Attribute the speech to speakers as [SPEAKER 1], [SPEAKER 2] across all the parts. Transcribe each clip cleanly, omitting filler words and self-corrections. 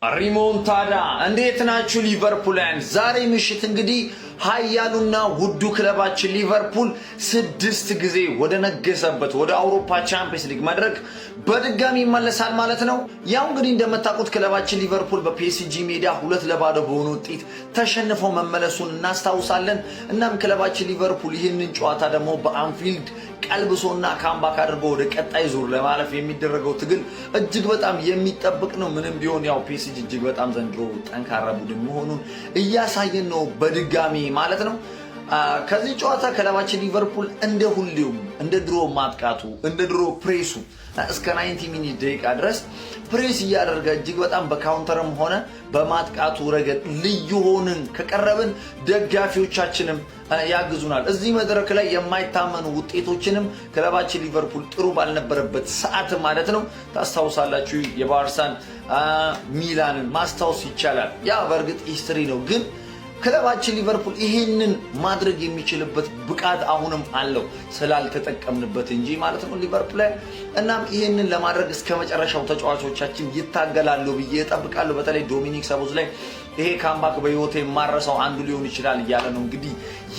[SPEAKER 1] ሪሞንታዳ እንዴት ናችሁ ሊቨርፑላን? ዛሬ ምሽት እንግዲህ ኃያሉና ውዱ ክለባችን ሊቨርፑል 6 ጊዜ ወደ ነገሰበት ወደ አውሮፓ ቻምፒየንስ ሊግ መድረክ በድጋሚ ይመለሳል ማለት ነው። ያው እንግዲህ እንደምታውቁት ክለባችን ሊቨርፑል በፒኤስጂ ሜዳ 2-0 በሆነ ውጤት ተሸንፎ መመለሱን እናስታውሳለን። እናም ክለባችን ሊቨርፑል ይህንን ጨዋታ ደግሞ በአንፊልድ ቀልብሶና ካምባክ አድርጎ ወደ ቀጣይ ዙር ለማለፍ የሚደረገው ትግል እጅግ በጣም የሚጠብቅ ነው። ምንም ቢሆን ያው ፒኤስጂ እጅግ በጣም ዘንድሮ ጠንካራ ቡድን መሆኑን እያሳየን ነው በድጋሚ ማለት ነው። ከዚህ ጨዋታ ክለባችን ሊቨርፑል እንደ ሁሌው እንደ ድሮ ማጥቃቱ እንደ ድሮ ፕሬሱ እስከ 90 ሚኒት ደቂቃ ድረስ ፕሬስ እያደረገ እጅግ በጣም በካውንተርም ሆነ በማጥቃቱ ረገድ ልዩ ሆነን ከቀረብን ደጋፊዎቻችንም ያግዙናል። እዚህ መድረክ ላይ የማይታመኑ ውጤቶችንም ክለባችን ሊቨርፑል ጥሩ ባልነበረበት ሰዓት ማለት ነው ታስታውሳላችሁ። የባርሳን ሚላንን ማስታወስ ይቻላል። ያ በእርግጥ ሂስትሪ ነው፣ ግን ክለባችን ሊቨርፑል ይሄንን ማድረግ የሚችልበት ብቃት አሁንም አለው ስላልተጠቀምንበት እንጂ ማለት ነው ሊቨርፑል ላይ። እናም ይሄንን ለማድረግ እስከ መጨረሻው ተጫዋቾቻችን ይታገላሉ ብዬ እጠብቃለሁ። በተለይ ዶሚኒክ ሶቦስላይ ይሄ ካምባክ በህይወቴ የማረሳው አንዱ ሊሆን ይችላል እያለ ነው እንግዲህ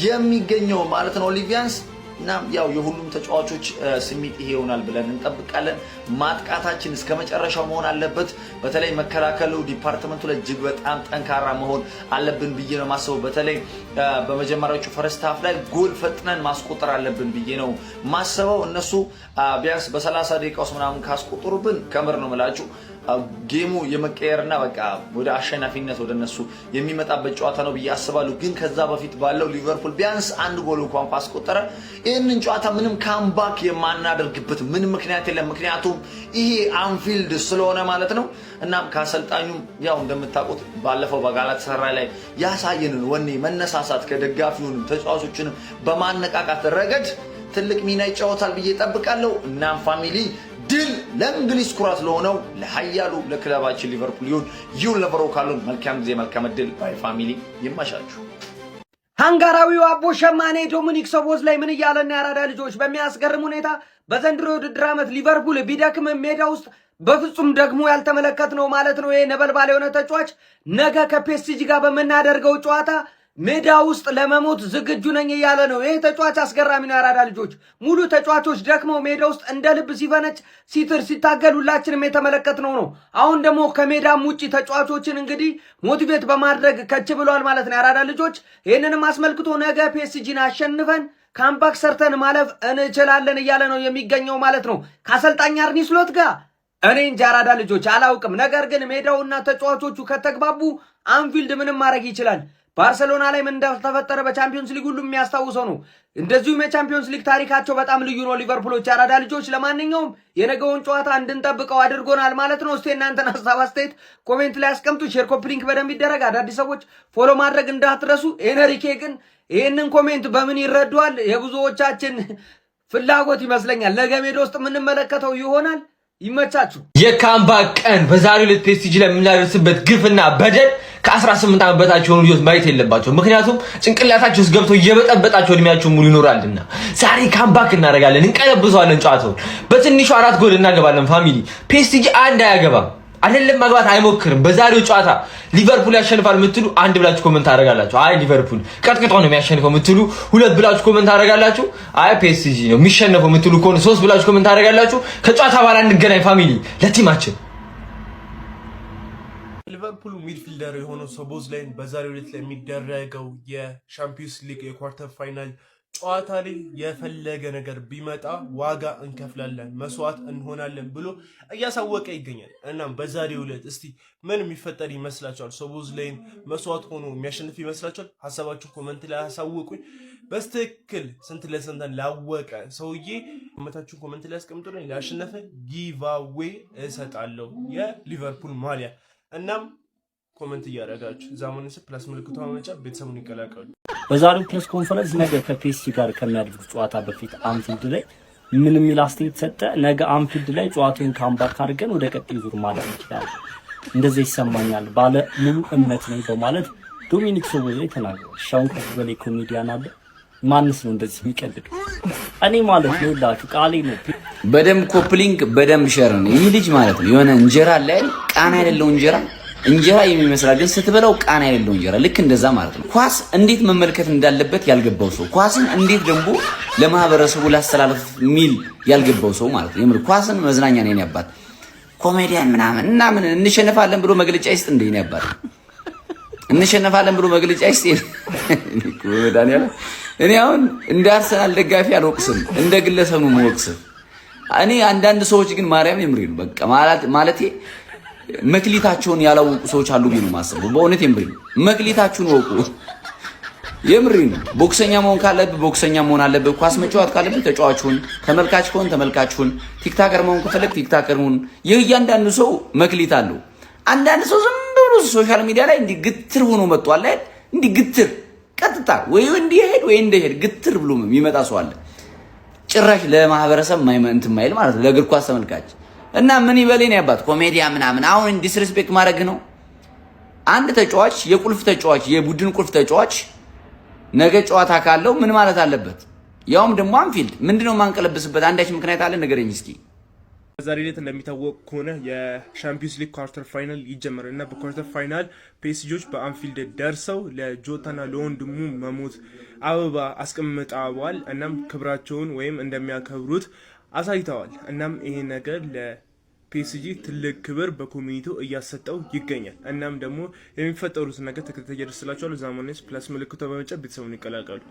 [SPEAKER 1] የሚገኘው ማለት ነው ሊቪያንስ። እና ያው የሁሉም ተጫዋቾች ስሜት ይሄ ይሆናል ብለን እንጠብቃለን። ማጥቃታችን እስከ መጨረሻው መሆን አለበት። በተለይ መከላከሉ ዲፓርትመንቱ ላይ እጅግ በጣም ጠንካራ መሆን አለብን ብዬ ነው ማስበው። በተለይ በመጀመሪያዎቹ ፈርስት ሃፍ ላይ ጎል ፈጥነን ማስቆጠር አለብን ብዬ ነው ማስበው። እነሱ ቢያንስ በ30 ደቂቃ ውስጥ ምናምን ካስቆጠሩብን ከምር ነው የምላችሁ ጌሙ የመቀየርና በቃ ወደ አሸናፊነት ወደ እነሱ የሚመጣበት ጨዋታ ነው ብዬ አስባለሁ። ግን ከዛ በፊት ባለው ሊቨርፑል ቢያንስ አንድ ጎል እንኳን ካስቆጠረ ይህንን ጨዋታ ምንም ካምባክ የማናደርግበት ምን ምክንያት የለም። ምክንያቱም ይሄ አንፊልድ ስለሆነ ማለት ነው። እናም ከአሰልጣኙም ያው እንደምታውቁት ባለፈው በጋላታሳራይ ላይ ያሳየንን ወኔ መነሳሳት ከደጋፊውንም ተጫዋቾችንም በማነቃቃት ረገድ ትልቅ ሚና ይጫወታል ብዬ እጠብቃለሁ። እናም ፋሚሊ ድል ለእንግሊዝ ኩራት ለሆነው ለኃያሉ ለክለባችን ሊቨርፑል ይሁን ለበሮ ካሉን መልካም ጊዜ መልካም እድል ባይ ፋሚሊ ይማሻችሁ።
[SPEAKER 2] ሃንጋራዊው አቦ ሸማኔ ዶሚኒክ ሶቦስላይ ምን እያለና ያራዳ ልጆች በሚያስገርም ሁኔታ በዘንድሮ የውድድር ዓመት ሊቨርፑል ቢደክም ሜዳ ውስጥ በፍጹም ደግሞ ያልተመለከትነው ማለት ነው። ይሄ ነበልባል የሆነ ተጫዋች ነገ ከፒኤስጂ ጋር በመናደርገው ጨዋታ ሜዳ ውስጥ ለመሞት ዝግጁ ነኝ እያለ ነው። ይሄ ተጫዋች አስገራሚ ነው። ያራዳ ልጆች ሙሉ ተጫዋቾች ደክመው ሜዳ ውስጥ እንደ ልብ ሲፈነጭ ሲትር ሲታገል ሁላችንም የተመለከትነው ነው። አሁን ደግሞ ከሜዳም ውጪ ተጫዋቾችን እንግዲህ ሞቲቬት በማድረግ ከች ብሏል ማለት ነው። ያራዳ ልጆች ይህንንም አስመልክቶ ነገ ፒኤስጂን አሸንፈን ካምባክ ሰርተን ማለፍ እንችላለን እያለ ነው የሚገኘው ማለት ነው ከአሰልጣኝ አርኒ ስሎት ጋር። እኔ እንጃ ያራዳ ልጆች አላውቅም። ነገር ግን ሜዳውና ተጫዋቾቹ ከተግባቡ አንፊልድ ምንም ማድረግ ይችላል። ባርሴሎና ላይ ምን እንደተፈጠረ በቻምፒዮንስ ሊግ ሁሉም የሚያስታውሰው ነው። እንደዚሁም የቻምፒዮንስ ሊግ ታሪካቸው በጣም ልዩ ነው ሊቨርፑሎች። ያራዳ ልጆች ለማንኛውም የነገውን ጨዋታ እንድንጠብቀው አድርጎናል ማለት ነው። እስቲ እናንተን ሀሳብ አስተያየት ኮሜንት ላይ አስቀምጡ። ሼር ኮፒ ሊንክ በደንብ ይደረግ። አዳዲስ ሰዎች ፎሎ ማድረግ እንዳትረሱ። ኤነሪኬ ግን ይህንን ኮሜንት በምን ይረዷል? የብዙዎቻችን ፍላጎት ይመስለኛል። ነገ ሜዳ ውስጥ የምንመለከተው ይሆናል። ይመቻችሁ።
[SPEAKER 3] የካምባክ ቀን በዛሬው ዕለት ፒኤስጂ ላይ የምናደርስበት ግፍና በደል ከ18 ዓመት በታች የሆኑ ልጆች ማየት የለባቸው። ምክንያቱም ጭንቅላታቸው ውስጥ ገብቶ እየበጠበጣቸው እድሜያቸው ሙሉ ይኖራልና ዛሬ ካምባክ እናደርጋለን፣ እንቀለብሰዋለን። ጨዋታውን በትንሹ 4 ጎል እናገባለን። ፋሚሊ ፒኤስጂ አንድ አያገባም፣ አይደለም ማግባት አይሞክርም። በዛሬው ጨዋታ ሊቨርፑል ያሸንፋል የምትሉ 1 ብላችሁ ኮሜንት አደርጋላችሁ። አይ ሊቨርፑል ቀጥቅጦ ነው የሚያሸንፈው የምትሉ 2 ብላችሁ ኮሜንት አደርጋላችሁ። አይ ፒኤስጂ ነው የሚሸነፈው የምትሉ ከሆነ 3 ብላችሁ ኮሜንት አደርጋላችሁ። ከጨዋታ በኋላ እንገናኝ ፋሚሊ ለቲማችን።
[SPEAKER 4] ሊቨርፑል ሚድፊልደር የሆነው ሶቦስላይ በዛሬው ዕለት ላይ የሚደረገው የቻምፒየንስ ሊግ የኳርተር ፋይናል ጨዋታ ላይ የፈለገ ነገር ቢመጣ ዋጋ እንከፍላለን፣ መስዋዕት እንሆናለን ብሎ እያሳወቀ ይገኛል። እናም በዛሬው ዕለት እስቲ ምን የሚፈጠር ይመስላችኋል? ሶቦስላይን መስዋዕት ሆኖ የሚያሸንፍ ይመስላችኋል? ሀሳባችሁ ኮመንት ላይ አሳውቁኝ። በስትክክል ስንት ለስንት ላወቀ ሰውዬ ኮመንታችሁ ኮመንት ላይ አስቀምጡልኝ። ላሸነፈ ጊቫዌ እሰጣለሁ የሊቨርፑል ማሊያ። እናም ኮመንት እያደረጋችሁ ዛሞንስ ፕላስ ምልክቷ ማመጫ ቤተሰቡን ይቀላቀሉ።
[SPEAKER 5] በዛሬው ፕሬስ ኮንፈረንስ ነገ ከፒኤስጂ ጋር ከሚያደርጉት ጨዋታ በፊት አንፊልድ ላይ ምን የሚል አስተያየት ሰጠ? ነገ አንፊልድ ላይ ጨዋታውን ካምባክ አድርገን ወደ ቀጣይ ዙር ማለፍ እንችላለን፣ እንደዚህ ይሰማኛል፣ ባለ ሙሉ እምነት ነው በማለት ዶሚኒክ ሶቦስላይ ተናግሯል። ሻውን ከበላይ ኮሜዲያን አለ ማንስ ነው እንደዚህ የሚቀልድ? እኔ ማለት ነው ላችሁ ቃሌ ነው።
[SPEAKER 6] በደም ኮፕሊንግ በደም ሸር ነው። ይህ ልጅ ማለት ነው የሆነ እንጀራ ላይ ቃና ያለው እንጀራ እንጀራ የሚመስላል ግን ስትበላው ቃና የሌለው እንጀራ ልክ እንደዛ ማለት ነው። ኳስ እንዴት መመልከት እንዳለበት ያልገባው ሰው፣ ኳስን እንዴት ደግሞ ለማህበረሰቡ ላስተላልፍ ሚል ያልገባው ሰው ማለት ነው። የምር ኳስን መዝናኛ ነው ያባት ኮሜዲያን ምናምን እና ምን እንሸነፋለን ብሎ መግለጫ ይስጥ እንደ እኔ ያባት እንሸነፋለን ብሎ መግለጫ ይስጥ። ዳንኤል እኔ አሁን እንደ አርሰናል ደጋፊ አልወቅስም፣ እንደ ግለሰብ ነው የምወቅስም። እኔ አንዳንድ ሰዎች ግን ማርያም የምሬ ነው በቃ ማለቴ መክሊታቸውን ያላወቁ ሰዎች አሉ ብዬ ነው የማስበው። በእውነት የምሬ ነው። መክሊታችሁን ወቁ። የምሬ ነው። ቦክሰኛ መሆን ካለብህ ቦክሰኛ መሆን አለብህ። ኳስ መጫወት ካለብህ ተጫዋቹን፣ ተመልካች ከሆን ተመልካቹን፣ ቲክታከር መሆን ከፈለግ ቲክታከር ሁን። እያንዳንዱ ሰው መክሊት አለው። አንዳንድ ሰው ዝም ብሎ ሶሻል ሚዲያ ላይ እንዲህ ግትር ሆኖ መጥቷል አይደል? እንዲህ ግትር ቀጥታ ወይ እንዲሄድ ወይ እንደሄድ ግትር ብሎ የሚመጣ ሰው አለ። ጭራሽ ለማህበረሰብ ማይመንት ማይል ማለት ነው ለእግር ኳስ ተመልካች እና ምን ይበለኝ ያባት ኮሜዲያ ምናምን አሁን ዲስሪስፔክት ማድረግ ነው። አንድ ተጫዋች የቁልፍ ተጫዋች የቡድን ቁልፍ ተጫዋች ነገ ጨዋታ ካለው ምን ማለት አለበት? ያውም ደግሞ አንፊልድ ምንድነው ማንቀለብስበት አንዳች ምክንያት አለ? ነገረኝ እስኪ።
[SPEAKER 4] ዛሬ ዕለት እንደሚታወቅ ከሆነ የሻምፒዮንስ ሊግ ኳርተር ፋይናል ይጀምራል እና በኳርተር ፋይናል ፒኤስጂዎች በአንፊልድ ደርሰው ለጆታና ለወንድሙ መሞት አበባ አስቀምጠዋል። እናም ክብራቸውን ወይም እንደሚያከብሩት አሳይተዋል። እናም ይሄ ነገር ለፒኤስጂ ትልቅ ክብር በኮሚኒቲው እያሰጠው ይገኛል። እናም ደግሞ የሚፈጠሩት ነገር ተከታታይ ያደርስላችኋል። ዛማኔስ ፕላስ ምልክቷ በመጫን ቤተሰቡን ይቀላቀሉ።